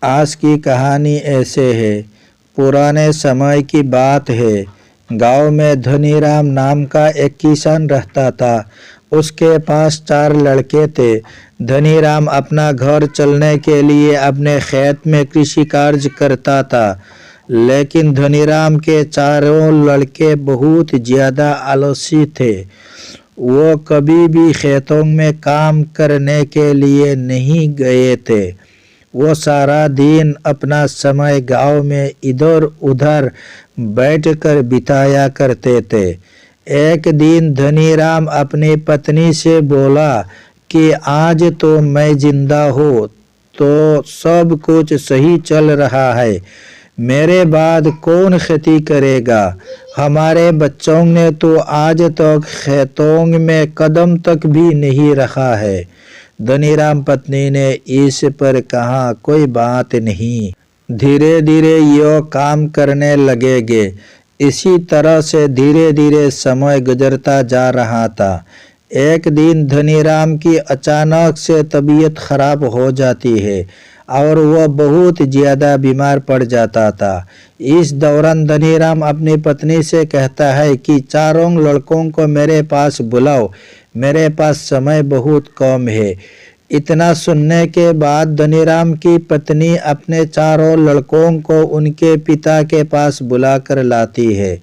आज की कहानी ऐसे है। पुराने समय की बात है। गांव में धनीराम नाम का एक किसान रहता था। उसके पास 4 लड़के थे। धनीराम अपना घर चलने के लिए अपने खेत में कृषि कार्य करता था। लेकिन धनीराम के चारों लड़के बहुत ज्यादा आलसी थे। वो कभी भी खेतों में काम करने के लिए नहीं गए थे। वो सारा दिन अपना समय गांव में इधर उधर बैठकर बिताया करते थे। एक दिन धनीराम अपनी पत्नी से बोला कि आज तो मैं जिंदा हूँ तो सब कुछ सही चल रहा है। मेरे बाद कौन खेती करेगा? हमारे बच्चों ने तो आज तक खेतों में कदम तक भी नहीं रखा है। धनीराम पत्नी ने इस पर कहा, कोई बात नहीं, धीरे धीरे यो काम करने लगेंगे। इसी तरह से धीरे धीरे समय गुजरता जा रहा था। एक दिन धनीराम की अचानक से तबीयत खराब हो जाती है और वह बहुत ज़्यादा बीमार पड़ जाता था। इस दौरान धनीराम अपनी पत्नी से कहता है कि चारों लड़कों को मेरे पास बुलाओ, मेरे पास समय बहुत कम है। इतना सुनने के बाद धनीराम की पत्नी अपने चारों लड़कों को उनके पिता के पास बुलाकर लाती है।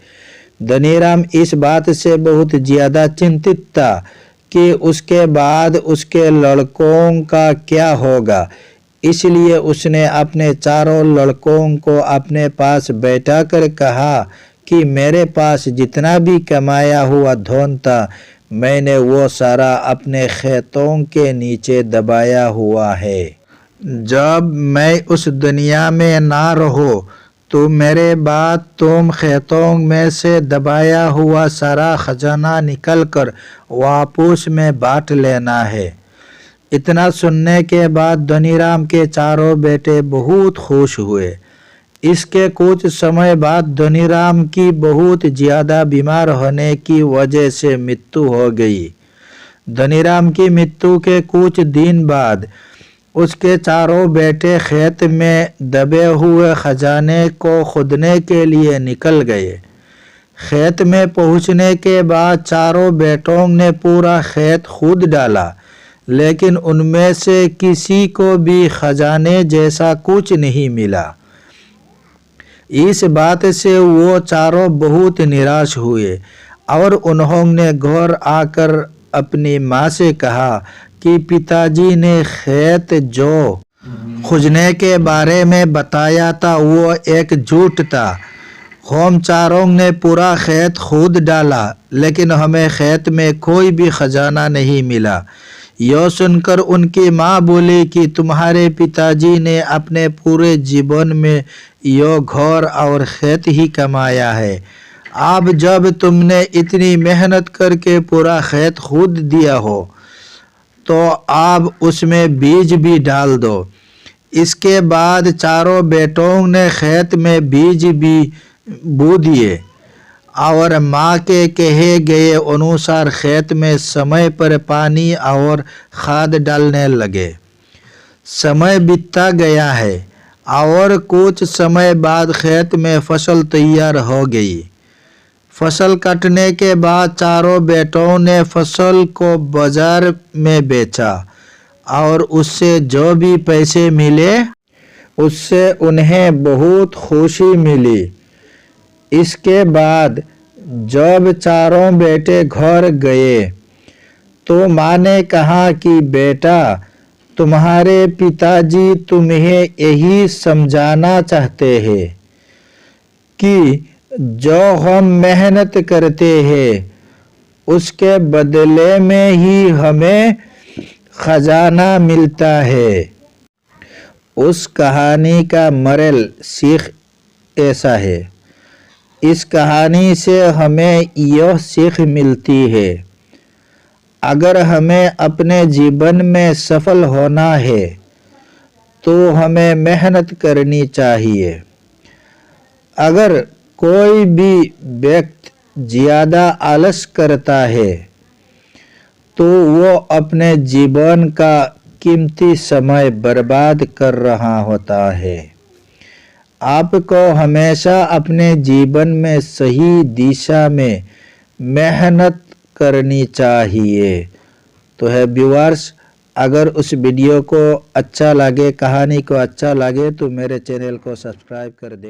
धनीराम इस बात से बहुत ज़्यादा चिंतित था कि उसके बाद उसके लड़कों का क्या होगा। इसलिए उसने अपने चारों लड़कों को अपने पास बैठाकर कहा कि मेरे पास जितना भी कमाया हुआ धन था, मैंने वो सारा अपने खेतों के नीचे दबाया हुआ है। जब मैं उस दुनिया में ना रहूं तो मेरे बाद तुम खेतों में से दबाया हुआ सारा खजाना निकलकर वापस में बांट लेना है। इतना सुनने के बाद धनीराम के चारों बेटे बहुत खुश हुए। इसके कुछ समय बाद धनीराम की बहुत ज़्यादा बीमार होने की वजह से मृत्यु हो गई। धनीराम की मृत्यु के कुछ दिन बाद उसके चारों बेटे खेत में दबे हुए खजाने को खोदने के लिए निकल गए। खेत में पहुंचने के बाद चारों बेटों ने पूरा खेत खोद डाला, लेकिन उनमें से किसी को भी खजाने जैसा कुछ नहीं मिला। इस बात से वो चारों बहुत निराश हुए और उन्होंने घर आकर अपनी माँ से कहा कि पिताजी ने खेत जो खोजने के बारे में बताया था वो एक झूठ था। हम चारों ने पूरा खेत खोद डाला, लेकिन हमें खेत में कोई भी खजाना नहीं मिला। यह सुनकर उनकी माँ बोली कि तुम्हारे पिताजी ने अपने पूरे जीवन में यह घर और खेत ही कमाया है। अब जब तुमने इतनी मेहनत करके पूरा खेत खोद दिया हो तो अब उसमें बीज भी डाल दो। इसके बाद चारों बेटों ने खेत में बीज भी बो दिए और माँ के कहे गए अनुसार खेत में समय पर पानी और खाद डालने लगे। समय बीतता गया है और कुछ समय बाद खेत में फसल तैयार हो गई। फसल कटने के बाद चारों बेटों ने फसल को बाजार में बेचा और उससे जो भी पैसे मिले उससे उन्हें बहुत खुशी मिली। इसके बाद जब चारों बेटे घर गए तो माँ ने कहा कि बेटा, तुम्हारे पिताजी तुम्हें यही समझाना चाहते हैं कि जो हम मेहनत करते हैं उसके बदले में ही हमें खजाना मिलता है। उस कहानी का मॉरल सीख ऐसा है। इस कहानी से हमें यह सीख मिलती है, अगर हमें अपने जीवन में सफल होना है तो हमें मेहनत करनी चाहिए। अगर कोई भी व्यक्ति ज़्यादा आलस करता है तो वो अपने जीवन का कीमती समय बर्बाद कर रहा होता है। आपको हमेशा अपने जीवन में सही दिशा में मेहनत करनी चाहिए। तो है व्यूअर्स, अगर उस वीडियो को अच्छा लगे, कहानी को अच्छा लगे तो मेरे चैनल को सब्सक्राइब कर दें।